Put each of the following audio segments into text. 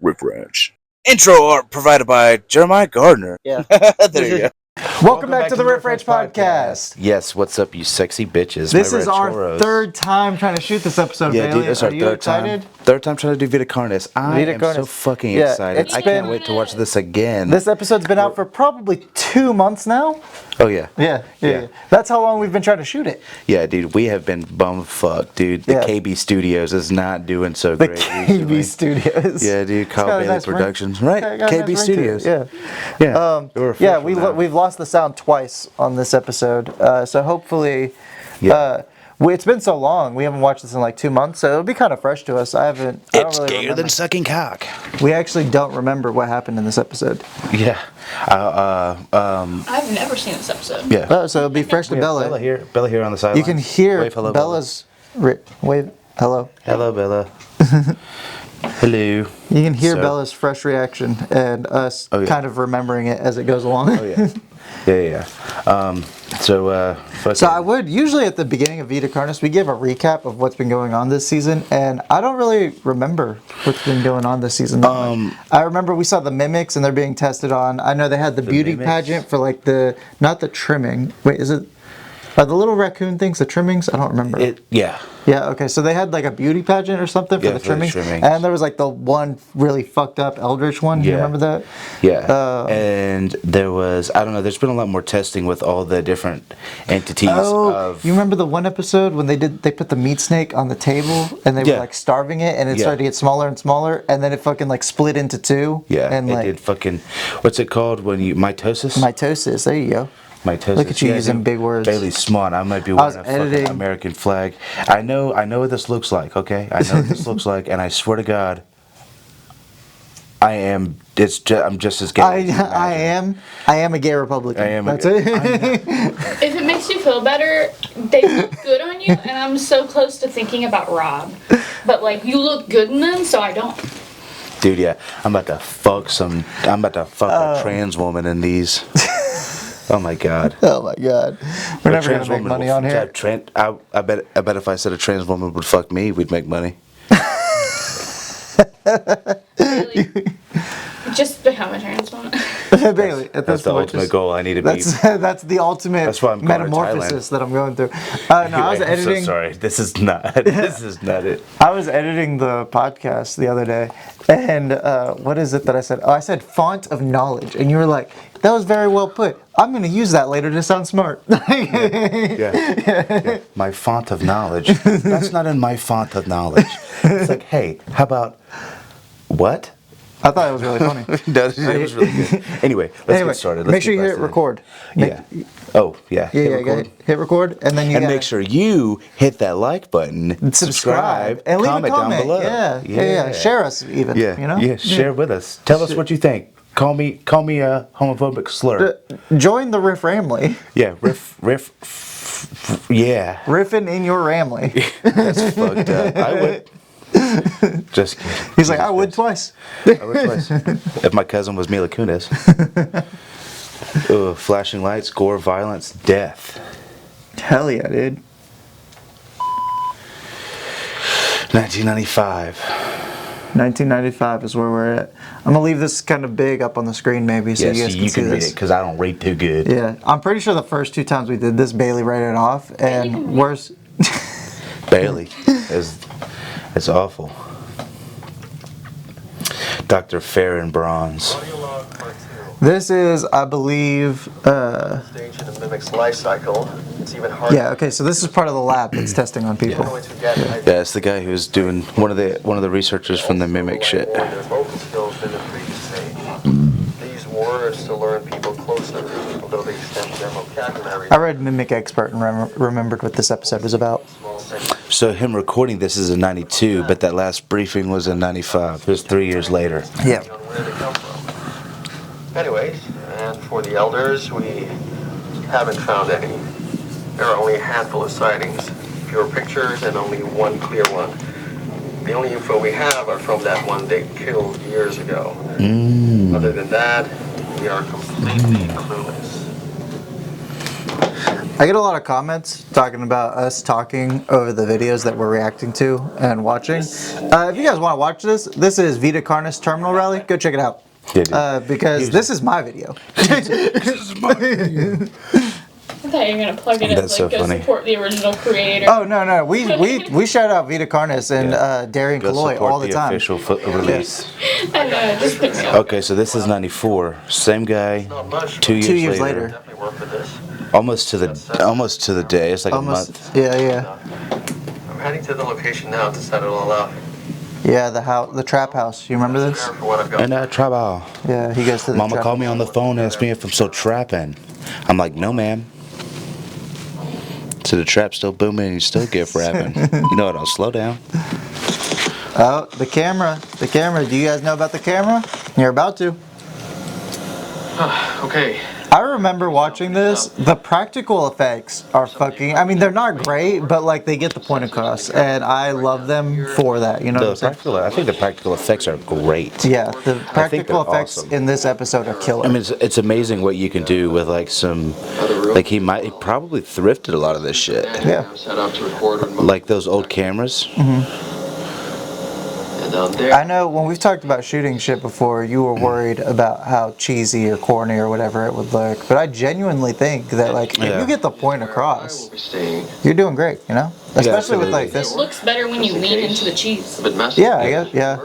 Refresh. Intro art provided by Jeremiah Gardner. Yeah. There you go. Welcome back to the Riff Ranch podcast. Yes, what's up, you sexy bitches? This my is red our choros. third time trying to shoot this episode, Yeah, Bailey. dude, it's our Are you third excited? time. Third time trying to do Vita Carnis. I Vita am Carnis. so fucking Yeah, excited. it's I can't been- wait to watch this again. This episode's been out for probably 2 months now. Oh yeah. Yeah. That's how long we've been trying to shoot it. Yeah, dude, we have been bumfucked, dude. The Yeah. KB Studios is not doing so The great. KB recently. Studios. Yeah, dude, It's Kyle got a Bailey nice ring. Productions, right? Yeah, got a KB nice ring to Studios. it, Yeah. We're Yeah, official now. we've lost the sound twice on this episode, so hopefully, Yeah. it's been so long. We haven't watched this in like 2 months, so it'll be kind of fresh to us. I don't It's really gayer remember. than sucking cock. We actually don't remember what happened in this episode. Yeah. I've never seen this episode. Yeah. Oh, so it'll be fresh to We have Bella. Bella here on the sideline. You can hear Wave hello, Bella's wave. Hello. Hello, Bella. Hello. You can hear So- Bella's fresh reaction and us Oh, yeah. kind of remembering it as it goes along. Oh yeah. Yeah. So I would usually at the beginning of Vita Carnis we give a recap of what's been going on this season, and I don't really remember what's been going on this season. that much. I remember we saw the mimics and they're being tested on. I know they had the beauty mimics? pageant for like not the trimming. Wait, is it? Are the little raccoon things the trimmings? I don't remember. Yeah. Yeah, okay, so they had like a beauty pageant or something for Yeah, the for the trimmings. trimmings. And there was like the one really fucked up Eldritch one. Do you Yeah. remember that? Yeah. And there was, I don't know, there's been a lot more testing with all the different entities of. You remember the one episode when they put the meat snake on the table and they Yeah. were like starving it and it Yeah. started to get smaller and smaller and then it fucking like split into two? Yeah. And it like did fucking, what's it called when you, mitosis? mitosis, there you go. Mitosis. Look at you Yeah, using dude, big words. Bailey's smart. I might be was wearing a fucking editing- American flag. I know what this looks like, okay? I know what this looks like, and I swear to God, I'm just as gay. as you imagine. I am a gay Republican. I am That's a- it. If it makes you feel better, they look good on you, and I'm so close to thinking about Rob. But like, you look good in them, so I don't. Dude, yeah, I'm about to fuck a trans woman in these. Oh my God. Oh my God. We're never going to make money on here. I bet if I said a trans woman would fuck me, we'd make money. Really. Just become a trans woman. Bailey, at That's this the point, ultimate just- goal. I need to be. That's the ultimate That's why I'm going to metamorphosis that I'm going through. No, I was Anyway, I'm editing. so sorry. This is not it. I was editing the podcast the other day, and what is it that I said? Oh, I said font of knowledge, and you were like, "That was very well put. I'm going to use that later to sound smart." Yeah. My font of knowledge. That's not in my font of knowledge. It's like, hey, how about what? I thought it was really funny. No, it was really good. Anyway, let's get started. Let's make sure get you hit past it. record. Yeah. Oh, yeah. Yeah, Hit yeah, record. hit record, and then you And gotta make sure you hit that like button, subscribe and leave comment a comment down below. Yeah. Share us even. Yeah, you know. yeah. Share with us. Tell us what you think. Call me a homophobic slur. Join the Riff Ramley. Yeah, yeah. Riffing in your Ramley. That's fucked up. I would. Just kidding. He's like, I would twice. I would twice. If my cousin was Mila Kunis. Ugh, flashing lights, gore, violence, death. Hell yeah, dude. 1995. 1995 is where we're at. I'm gonna leave this kind of big up on the screen, maybe, so Yes, you guys can you see can read this. it because I don't read too good. Yeah, I'm pretty sure the first 2 times we did this, Bailey read it off, and worse. Bailey. It's awful. Dr. Farron Bronze. This is, I believe, Stage in a mimic's life cycle. It's even harder. yeah. Okay, so this is part of the lab that's testing on people. Always forget. Yeah, it's the guy who's doing one of the researchers from the mimic shit. Their vocal skills in the previous stage. They use words to learn people closer, although they extend their vocabulary. I read Mimic Expert and remembered what this episode was about. Small things. So him recording this is in 92, but that last briefing was in 95. It was 3 years later. Yeah. On where they come from. Anyways, and for the elders, we haven't found any. There are only a handful of sightings, fewer pictures, and only one clear one. The only info we have are from that one they killed years ago. Other than that, we are completely clueless. I get a lot of comments talking about us talking over the videos that we're reacting to and watching. If you guys want to watch this is Vita Carnis Terminal Rally. Go check it out. Yeah, dude. Because this is my video. I thought you were gonna plug it in, That's so like, go funny. support the original creator. Oh no, we shout out Vita Carnis and Darian Go Kaloy support all the time. official release. I know, just put me on. Okay, so this is 94. Same guy. Not much. 2 years, 2 years later. later. Definitely work with this. Almost to the day. It's like a month. Yeah. I'm heading to the location now to set it all up. Yeah, the trap house. You remember this? Prepare for what I've got. And trouble. Yeah, he goes to the Mama trap called me house. on the phone and asked me if I'm still trapping. I'm like, no, ma'am. So the trap's still booming and you still gift wrapping. You know what? I'll slow down. Oh, the camera. Do you guys know about the camera? You're about to. Okay. I remember watching this. The practical effects are fucking. I mean, they're not great, but like they get the point across, and I love them for that. You know what I'm saying? I think the practical effects are great. Yeah, the practical they're effects awesome. in this episode are killer. I mean, it's amazing what you can do with like some, like he probably thrifted a lot of this shit. Yeah. I'm set up to record remote. Like those old cameras. And down there. I know when we've talked about shooting shit before, you were worried about how cheesy or corny or whatever it would look. But I genuinely think that like if Yeah. you get the point I will across, be staying. you're doing great. You know, especially with like It this. looks better when you lean into the cheese. A bit messy. Yeah, I guess. Yeah.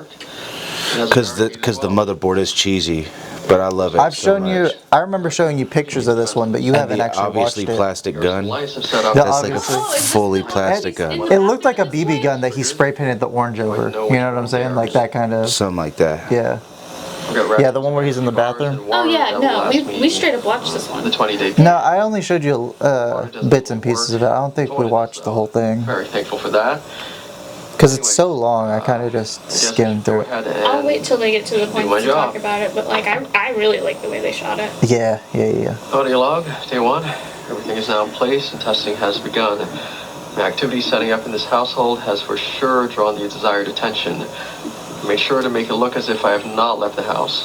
Because the motherboard is cheesy, but I love it. I've so shown you. much. I remember showing you pictures of this one, but you And haven't the actually watched obviously it. plastic gun. Lights have set up. The That's like a obviously- Oh, is this fully the one plastic that's gun. in It looked like a BB gun that he spray painted the orange over. You know what I'm saying? Like that kind of. Something like that. Yeah. Yeah, the one where he's in the bathroom. Oh yeah, no, we straight up watched this The one. 20-day. No, I only showed you bits and pieces of it. I don't think we watched the whole thing Very thankful for that. because it's so long. I kind of just skimmed through it. I'll wait till they get to the point my to job. talk about it, but like I really like the way they shot it. Yeah. Audio log, day one. Everything is now in place and testing has begun. My activity setting up in this household has for sure drawn the desired attention. I made sure to make it look as if I have not left the house.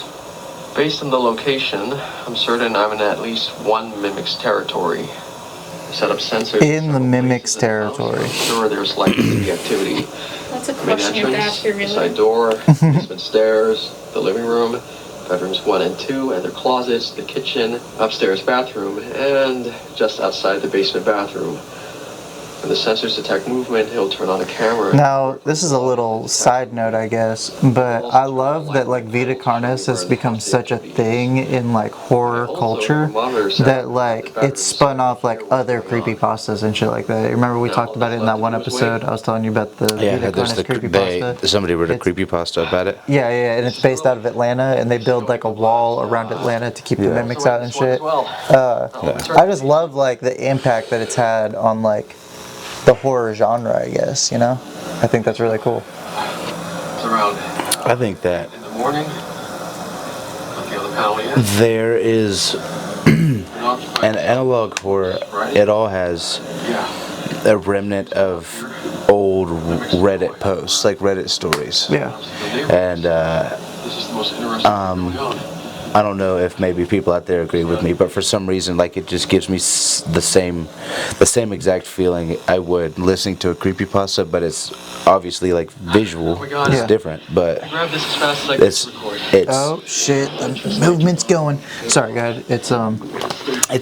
Based on the location, I'm certain I'm in at least one mimic's territory. I set up sensors In the several mimic's places in the house to territory. make sure there's likely to be activity. That's a Main question you have to ask entrance, her side really. door, basement stairs, the living room, bedrooms 1 and 2 and their closets, the kitchen, upstairs bathroom, and just outside the basement bathroom. When the sensors detect movement, he'll turn on the camera. Now, this is a little side note, I guess, but I love that like Vita Carnis has become such a thing in like horror culture that like it's spun off like other creepypastas and shit like that. Remember we talked about it in that one episode? I was telling you about the Yeah, Vita there's Carnis creepypasta. somebody wrote a It's- creepypasta about it. Yeah, and it's based out of Atlanta, and they build like a wall around Atlanta to keep the mimics out and shit. I just love like the impact that it's had on like the horror genre, I guess, you know? I think that's really cool. It's around I think that in the morning. Put the other panel in. there is an analog horror. It all has Yeah. a remnant of old Reddit posts, like Reddit stories. Yeah. This And is the most interesting thing going on. I don't know if maybe people out there agree with me, but for some reason, like it just gives me the same exact feeling I would listening to a creepypasta, but it's obviously like visual. It's Yeah. different, but Grab this as fast as I can it's record. Oh shit, the movement's going. Sorry, guys. It's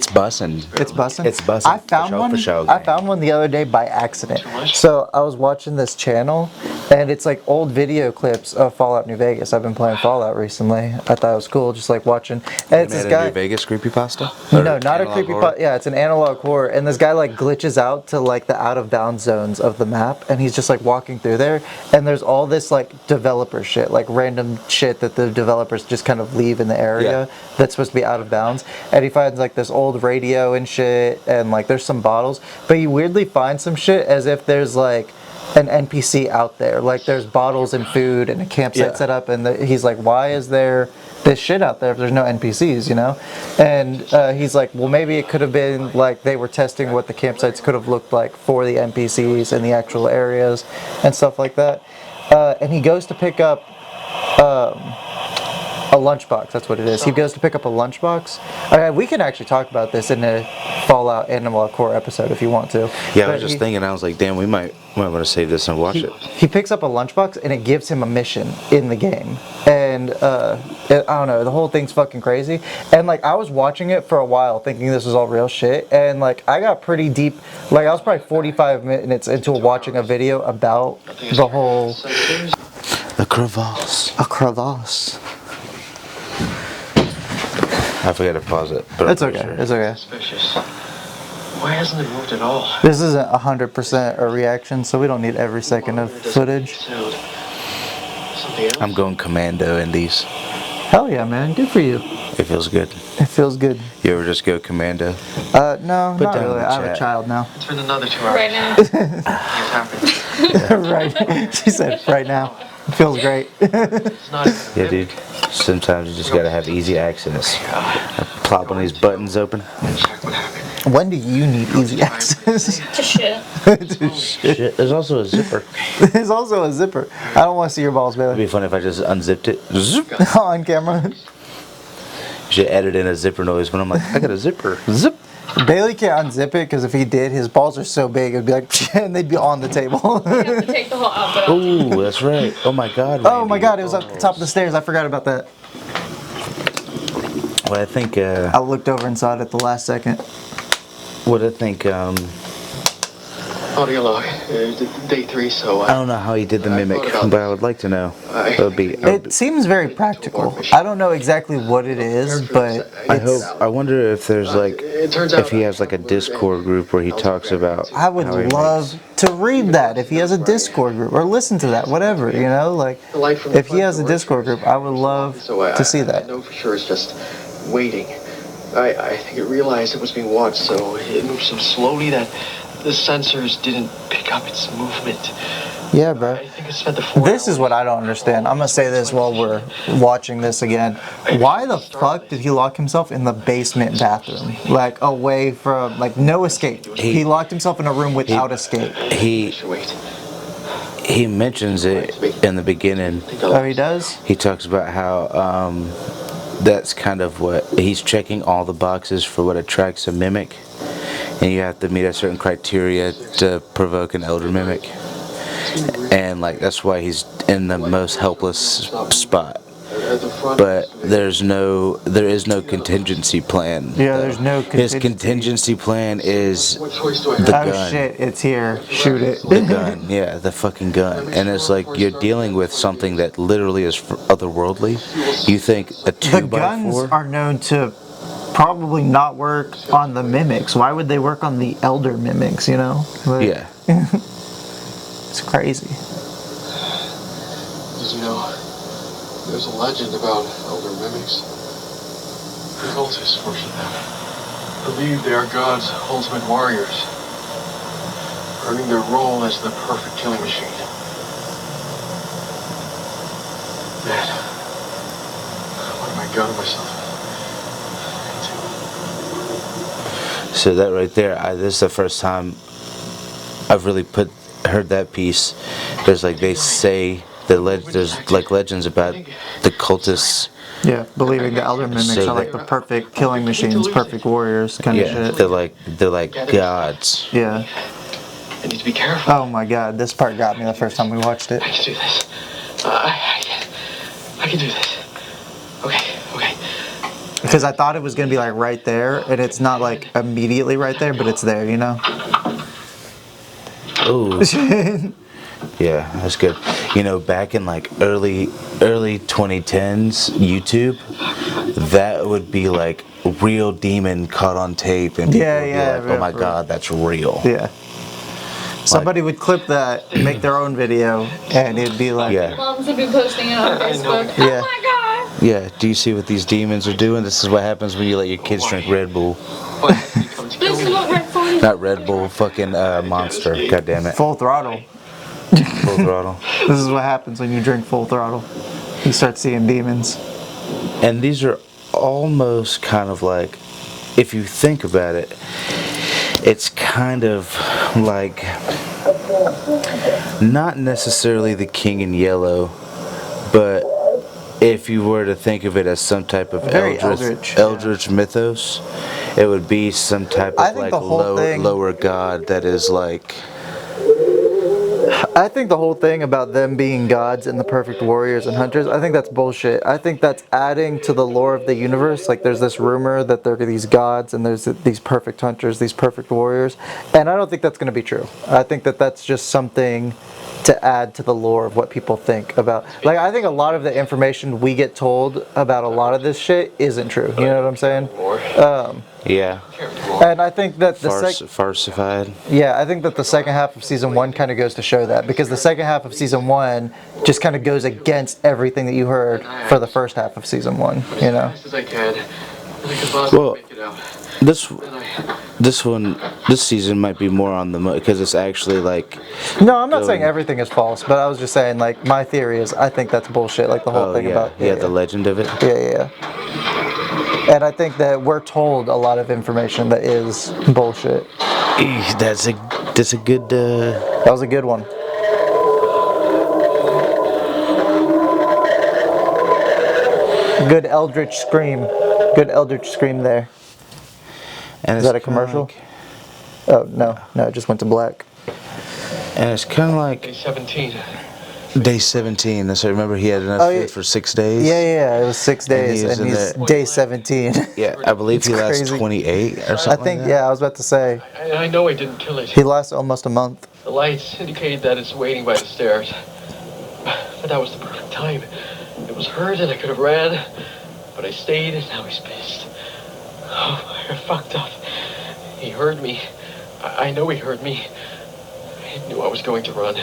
bussing. It's bussing. It's bussing. I found one. For show, I found one the other day by accident. So I was watching this channel, and it's like old video clips of Fallout New Vegas. I've been playing Fallout recently. I thought it was cool, just like watching. And it's this Made a guy. New Vegas creepypasta? No, Or not a analog creepy. horror? Yeah, it's an analog horror, and this guy like glitches out to like the out of bounds zones of the map, and he's just like walking through there, and there's all this like developer shit, like random shit that the developers just kind of leave in the area that's supposed to be out of bounds, and he finds like this old radio and shit, and like there's some bottles, but he weirdly finds some shit as if there's like an NPC out there, like there's bottles and food and a campsite Yeah. set up, and he's like, why is there this shit out there if there's no NPCs, you know? And he's like, well, maybe it could have been like they were testing what the campsites could have looked like for the NPCs in the actual areas and stuff like that. And he goes to pick up A lunchbox, that's what it is. He goes to pick up a lunchbox. We can actually talk about this in a Fallout Animal Core episode if you want to. Yeah, I But was just thinking, I was like, damn, we might want to save this and watch it. he picks up a lunchbox and it gives him a mission in the game. And I don't know, the whole thing's fucking crazy. And like I was watching it for a while thinking this was all real shit. And like I got pretty deep. Like I was probably 45 minutes into watching a video about the whole... The crevasse. A crevasse. I forgot to pause it. But It's okay. It's okay. Suspicious. Why hasn't it moved at all? This isn't 100% a reaction, so we don't need every second of footage. Something else? I'm going commando in these. Hell yeah, man. Good for you. It feels good. It feels good. You ever just go commando? No, Put not down really. the I have a chat. child now. It's been another 2 hours. Right now. It's happened. Right. She said right now. It feels great. It's not even Yeah, dude. Sometimes you just gotta have easy access. Plop one of these buttons open. check what happened. When do you need easy access? To shit. Shit, there's also a zipper. There's also a zipper. I don't want to see your balls, It'd Bailey. be funny if I just unzipped it. Zip. On camera. Should edit in a zipper noise when I'm like, I got a zipper. Zip. Bailey can't unzip it because if he did, his balls are so big, it'd be like, and they'd be on the table. You have to take the whole outfit off. Ooh, that's right. Oh my god. Oh my Randy. god, it was up the top of the stairs. I forgot about that. Well, I think, I looked over and saw it at the last second. Audio log. Day 3, so I don't know how he did the mimic, but I would like to know. That would be. It seems very practical. I don't know exactly what it is, but I wonder if there's like, it turns out if he has like a Discord group where he talks about. I would how he love to read that if he has a Discord group or listen to that, whatever, you know, like if he has a Discord group, I would love to see I that. know for sure it's just waiting. I think it realized it was being watched, so it moved so slowly that the sensors didn't pick up its movement. Yeah, bro. I think it spent the 4 This is hours- what I don't understand. I'm gonna say this while we're watching this again. Why the fuck did he lock himself in the basement bathroom? Like away from, like no escape. He locked himself in a room without escape. He Wait. he mentions it in the beginning. Oh, he does? He talks about how that's kind of what he's checking all the boxes for what attracts a mimic, and you have to meet a certain criteria to provoke an elder mimic, and like that's why he's in the most helpless spot. At the front, But there is no contingency plan. Yeah, there's no His contingency. contingency plan is what choice do I the have? Oh gun. shit, it's here. Shoot it. The gun, yeah, the fucking gun. And it's like you're dealing with something that literally is otherworldly. You think a The 2x4? guns are known to probably not work on the mimics. Why would they work on the elder mimics, you know? Like, Yeah. It's crazy. Did you know there's a legend about elder mimics? The cultists worship them. Believe they are God's ultimate warriors, earning their role as the perfect killing machine. Man, what am I gotten myself into? So that right there, this is the first time I've really heard that piece. There's like they say there's like legends about the cultists. Yeah, believing the elder mimics So are like the perfect killing machines, perfect warriors kind of Yeah, shit. they're like gods. Yeah. I need to be careful. Oh my god, this part got me the first time we watched it. I can do this. I can do this. Okay. Because I thought it was going to be like right there, and it's not like immediately right there, but it's there, you know? Ooh. Yeah, that's good. You know, back in like early 2010s YouTube, that would be like real demon caught on tape, and people Yeah, would be yeah, like, "Oh yeah, my for god, that's real." Yeah. Somebody would clip that, make their own video, and it'd be like, Yeah. Moms would be posting it on Facebook. Yeah. Oh my god! Yeah. Do you see what these demons are doing? This is what happens when you let your kids drink Red Bull. What has he come to kill This is me? what Red Phone. Not Red Bull, fucking Monster. God damn it. full throttle. Full throttle. This is what happens when you drink full throttle. You start seeing demons. And these are almost kind of like, if you think about it, it's kind of like not necessarily the King in Yellow, but if you were to think of it as some type of Very eldritch, eldritch mythos, it would be some type I of think like the whole thing- lower god that is like. I think the whole thing about them being gods and the perfect warriors and hunters, I think that's bullshit. I think that's adding to the lore of the universe. Like, there's this rumor that there are these gods and there's these perfect hunters, these perfect warriors. And I don't think that's going to be true. I think that that's just something to add to the lore of what people think about. Like, I think a lot of the information we get told about a lot of this shit isn't true. You know what I'm saying? Yeah. And I think that the Farsified. Yeah, I think that the second half of season 1 kind of goes to show that, because the second half of season 1 just kind of goes against everything that you heard for the first half of season 1, you know? As I can. Well, this season might be more on the because it's actually like. No, I'm not saying everything is false, but I was just saying, like, my theory is I think that's bullshit, like the whole thing about... the legend of it. Yeah. And I think that we're told a lot of information that is bullshit. That's a good. That was a good one. Good eldritch scream. Good eldritch scream there. And is that a commercial? Like, oh, no, it just went to black. And it's kind of like Day 17. day 17. That's I remember he had enough food for 6 days. Yeah, it was 6 days, and he's day 17. Yeah, I believe he lasts crazy. 28 or something. I think, like that. I was about to say. I know I didn't kill it. He lasts almost a month. The lights indicated that it's waiting by the stairs. But that was the perfect time. It was hurt and I could have ran. But I stayed and now he's pissed. Oh, I fucked up. He heard me. I know he heard me. He knew I was going to run.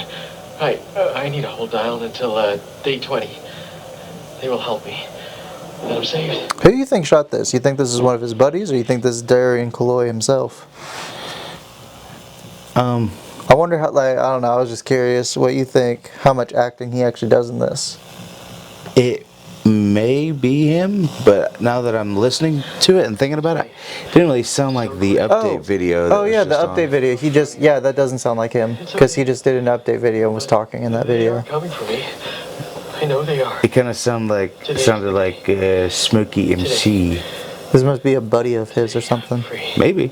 I need to hold down until day 20. They will help me. Then I'm saved. Who do you think shot this? You think this is one of his buddies, or you think this is Darian Kaloi himself? I wonder how, like, I don't know, I was just curious what you think, how much acting he actually does in this. It may be him, but now that I'm listening to it and thinking about it, it didn't really sound like the update video. Oh yeah, the update video. He just, that doesn't sound like him, because he just did an update video and was talking in that video. They are coming for me. I know they are. It kind of sounded like Smokey MC. This must be a buddy of his or something. Maybe.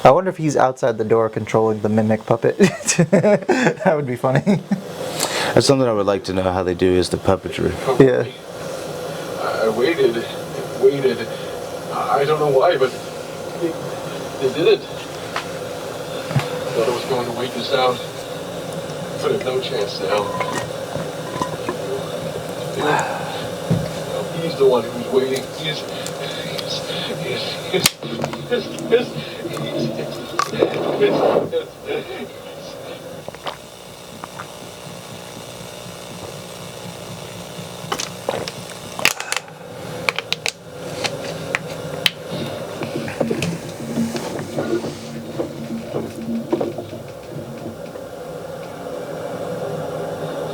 I wonder if he's outside the door controlling the mimic puppet. That would be funny. That's something I would like to know how they do is the puppetry. Yeah. I waited and waited. I don't know why, but they did it. I thought I was going to wait this out, but I have no chance now. He's the one who's waiting.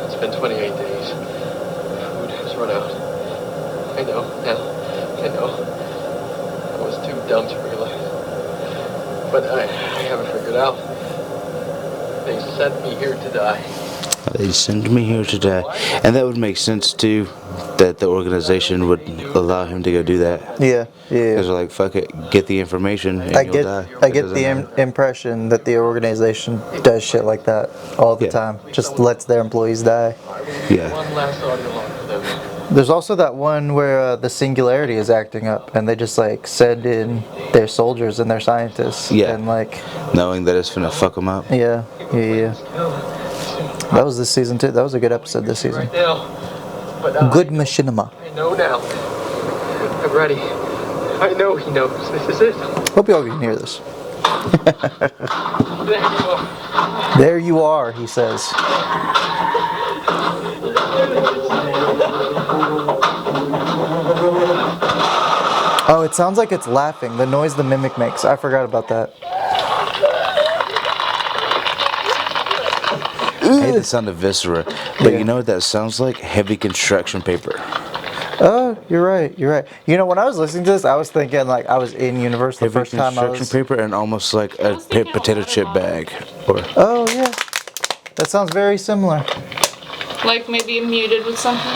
It's been 28 days. Food has run out. I know, now. I know. I was too dumb to realize. But I haven't figured out. They sent me here to die. They sent me here to die. And that would make sense too, that the organization would allow him to go do that. Yeah. Because they're like, fuck it, get the information and I you'll get die. the impression that the organization does shit like that all the time. Just lets their employees die. Yeah. One last audio log for them. There's also that one where the Singularity is acting up, and they just like send in their soldiers and their scientists. Yeah. And like, Knowing that it's gonna fuck them up. yeah. That was this season too. That was a good episode this season. Right now. But Good machinima. I know now. I'm ready. I know he knows. This is it. Hope y'all can hear this. There you are. There you are, he says. Oh, it sounds like it's laughing. The noise the mimic makes. I forgot about that. I hate the sound of viscera, but you know what that sounds like? Heavy construction paper. Oh, you're right. You know, when I was listening to this, I was thinking like I was in Universe the Heavy first time I construction was... paper and almost like a potato chip bag. Or Oh, yeah. That sounds very similar. Like maybe muted with something.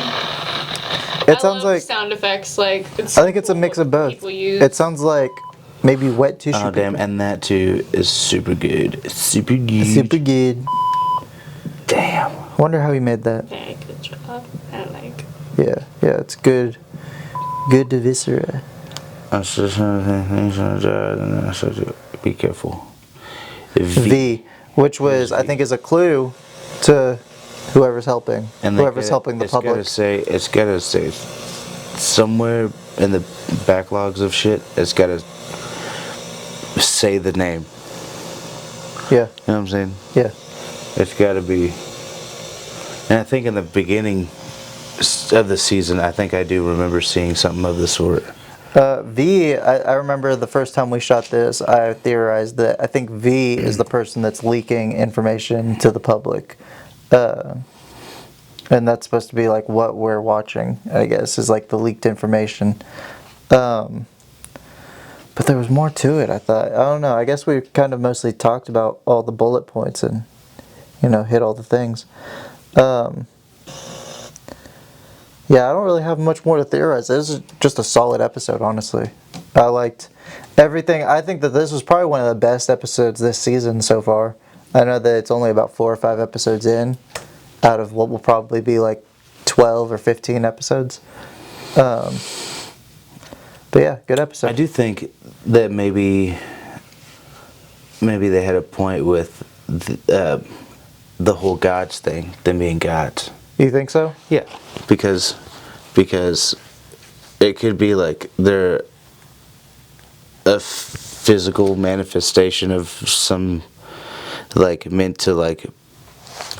It sounds love like sound effects. Like it's. I think it's a mix of both. People use. It sounds like maybe wet tissue. Oh damn, and that too is super good. It's super good. Super good. Damn. Wonder how he made that. Yeah, good job. I like. Yeah, it's good. Good to viscera. Be careful. V, which was I think is a clue to whoever's helping. And Whoever's helping the public. It's gotta say somewhere in the backlogs of shit. It's gotta say the name. Yeah. You know what I'm saying? Yeah. It's gotta be. And I think in the beginning of the season, I think I do remember seeing something of the sort. V, I remember the first time we shot this, I theorized that I think V is the person that's leaking information to the public. And that's supposed to be like what we're watching, I guess, is like the leaked information. But there was more to it, I thought. I don't know. I guess we kind of mostly talked about all the bullet points and, hit all the things. Yeah, I don't really have much more to theorize. This is just a solid episode, honestly. I liked everything. I think that this was probably one of the best episodes this season so far. I know that it's only about 4 or 5 episodes in, out of what will probably be like 12 or 15 episodes. But yeah, good episode. I do think that maybe they had a point with the whole gods thing, them being gods. You think so? Yeah, because it could be like they're a physical manifestation of some, like, meant to like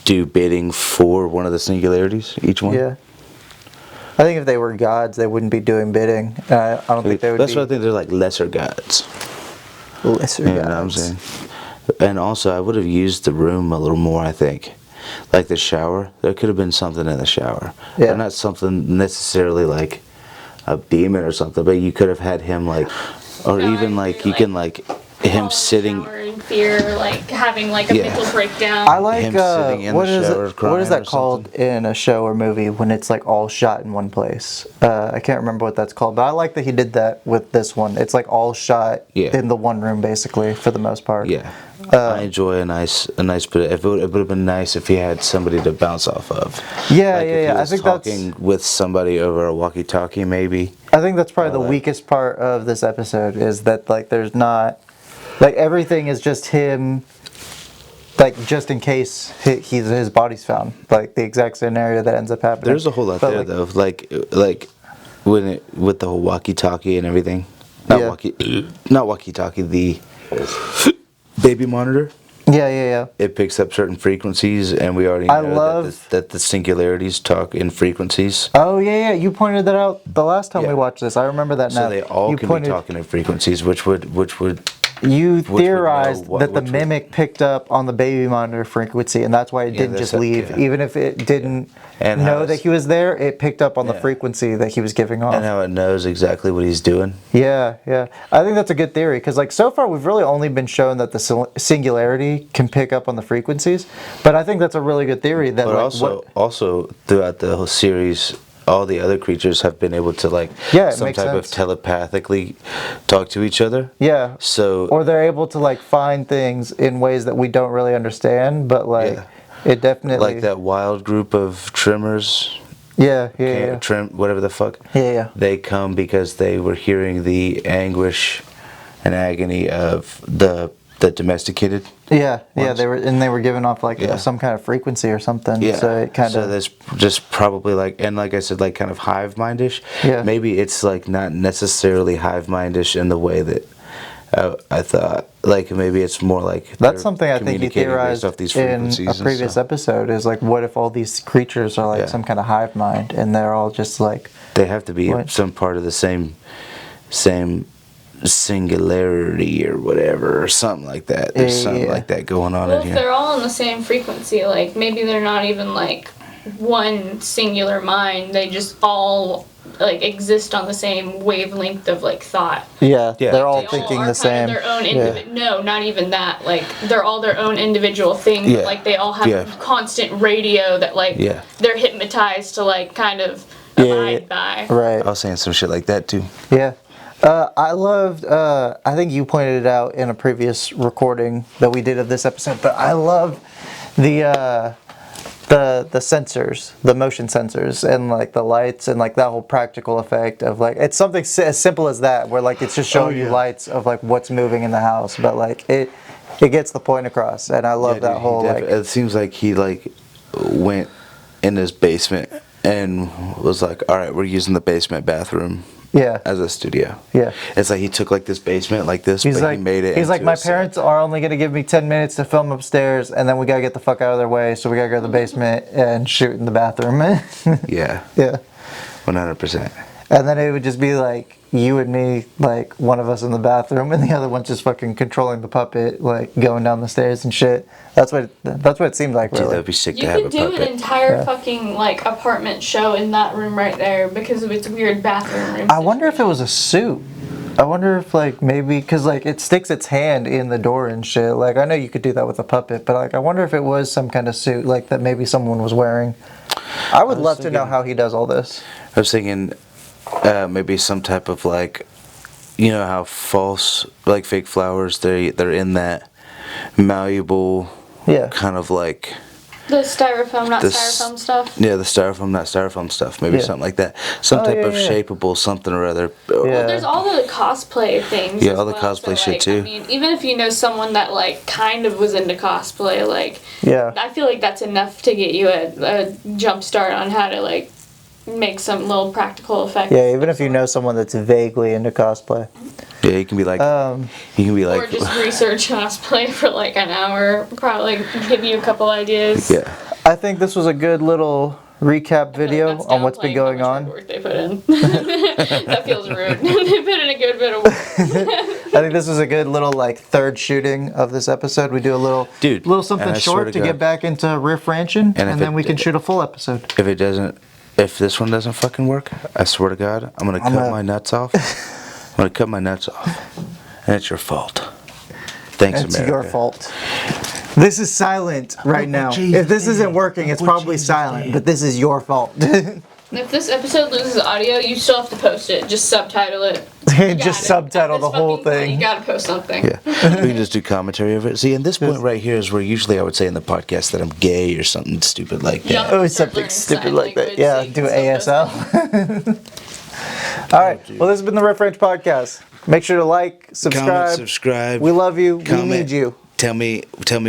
do bidding for one of the singularities, each one. Yeah. I think if they were gods, they wouldn't be doing bidding. I don't think they would. That's what I think. They're like lesser gods. Lesser You gods. know what I'm saying? And also, I would have used the room a little more, I think. Like the shower, there could have been something in the shower. Yeah. Or not something necessarily like a demon or something, but you could have had him like, or No, even I like agree, you can like him sitting. In fear, like having like a Yeah. mental breakdown. I like Him sitting in what the is shower it? What crying is that or called in a show or movie when it's like all shot in one place? I can't remember what that's called, but I like that he did that with this one. It's like all shot Yeah. in the one room basically for the most part. Yeah, I enjoy a nice bit. It would have been nice if he had somebody to bounce off of. Yeah, Like if yeah, he yeah. I was think talking with somebody over a walkie-talkie, maybe. I think that's probably the that. weakest part of this episode is that like there's not like everything is just him. Like just in case his body's found, like the exact scenario that ends up happening. There's a whole lot But, there like, though, like when it with the whole walkie-talkie and everything. Not Yeah. walkie-talkie. The baby monitor. Yeah. It picks up certain frequencies, and we already I know love- that the singularities talk in frequencies. Oh yeah. You pointed that out the last time we Yeah. watched this. I remember that now. So they all you can pointed, be talking in frequencies, which would You would know theorized what- that the which would- mimic picked up on the baby monitor frequency, and that's why it didn't that's just it, leave. yeah. Even if it didn't And know how that it's- he was there, it picked up on the Yeah. frequency that he was giving off. and how it knows exactly what he's doing. Yeah. I think that's a good theory because, like, so far we've really only been shown that the singularity can pick up on the frequencies, but I think that's a really good theory. That, But like, also throughout the whole series, all the other creatures have been able to like Yeah, it some makes type sense. of telepathically talk to each other. yeah. So Or they're able to like find things in ways that we don't really understand, but like Yeah. it definitely like that wild group of trimmers, Yeah. trim, whatever the fuck. Yeah. They come because they were hearing the anguish and agony of the domesticated. Yeah, ones. they were giving off like Yeah. some kind of frequency or something. Yeah. So it kind So of there's just probably like, and like I said, like kind of hive mindish. Yeah. Maybe it's like not necessarily hive mindish in the way that I thought. Like maybe it's more like that's they're something I think you communicating based theorized off these in frequencies a and previous stuff. episode. Is like, what if all these creatures are like Yeah. some kind of hive mind and they're all just like They have to be What? some part of the same singularity or whatever, or something like that. There's something Yeah. like that going on Well, in if here. they're all on the same frequency, like maybe they're not even like one singular mind. They just all like exist on the same wavelength of like thought. Yeah, Yeah. they're all They thinking are the kind same. of their own Yeah. No, not even that. Like they're all their own individual thing. Yeah. But, like they all have Yeah. constant radio that like Yeah. they're hypnotized to like kind of Yeah, abide by. Right. I was saying some shit like that too. Yeah. I loved, I think you pointed it out in a previous recording that we did of this episode, but I love the sensors, the motion sensors, and like the lights and like that whole practical effect of like, it's something as simple as that, where like it's just showing you lights of like what's moving in the house, but like it gets the point across, and I love that whole like. It seems like he like went in his basement and was like, all right, we're using the basement bathroom. Yeah. As a studio. Yeah. It's like he took like this basement like this, He's but like, he made it. he's like, into my a set." parents are only gonna give me 10 minutes to film upstairs, and then we gotta get the fuck out of their way, so we gotta go to the basement and shoot in the bathroom. Yeah. Yeah. 100%. And then it would just be like you and me, like one of us in the bathroom, and the other one just fucking controlling the puppet, like going down the stairs and shit. That's what it seemed like, Dude, really. that'd be sick You to have could a do puppet. an entire Yeah. fucking like apartment show in that room right there because of its weird bathroom room. I wonder if it was a suit. I wonder if like maybe because like it sticks its hand in the door and shit. Like I know you could do that with a puppet, but like I wonder if it was some kind of suit like that maybe someone was wearing. I would love to know how he does all this. I was thinking maybe some type of like, you know how false, like fake flowers, they're in that malleable Yeah. kind of like, the styrofoam, not This- styrofoam stuff. yeah, the styrofoam, not styrofoam stuff, maybe Yeah. something like that. Some Oh, type yeah, of yeah. shapeable something or other. Yeah. Well, there's all the cosplay things. Yeah, as all the well, cosplay shit, like, too. I mean, even if you know someone that like kind of was into cosplay, like Yeah. I feel like that's enough to get you a jump start on how to like make some little practical effects. Yeah, even if you know someone that's vaguely into cosplay. Yeah, you can be like, you can be Or like, just research cosplay for like an hour. Probably give you a couple ideas. yeah. I think this was a good little recap video That's on what's been downplaying going how much on. work they put in. That feels rude. They put in a good bit of work. I think this was a good little like third shooting of this episode. We do a little Dude, little and something I swear short to to God. get back into Riff Ranching, And if and then it- we can shoot a full episode. If this one doesn't fucking work, I swear to God, I'm gonna cut my nuts off. I'm gonna cut my nuts off. And it's your fault. Thanks, It's America. your fault. This is silent right now. If this isn't working, it's probably silent, but this is your fault. If this episode loses audio, you still have to post it. Just subtitle it. You Just gotta. subtitle the It's whole fucking funny. thing. You gotta post something. Yeah, we can just do commentary of it. See, and this point right here is where usually I would say in the podcast that I'm gay or something stupid like that. Yeah. Oh, Start something learning stupid sign like that. language Yeah, so you do can still post ASL. All right. Well, this has been the Riff Ranch Podcast. Make sure to like, subscribe. Comment, subscribe. We love you. comment. We need you. Tell me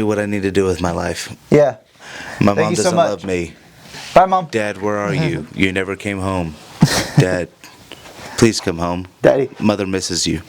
what I need to do with my life. Yeah. My Thank mom you so doesn't much. love me. Bye, Mom. Dad, where are you? You never came home. Dad, please come home. Daddy. Mother misses you.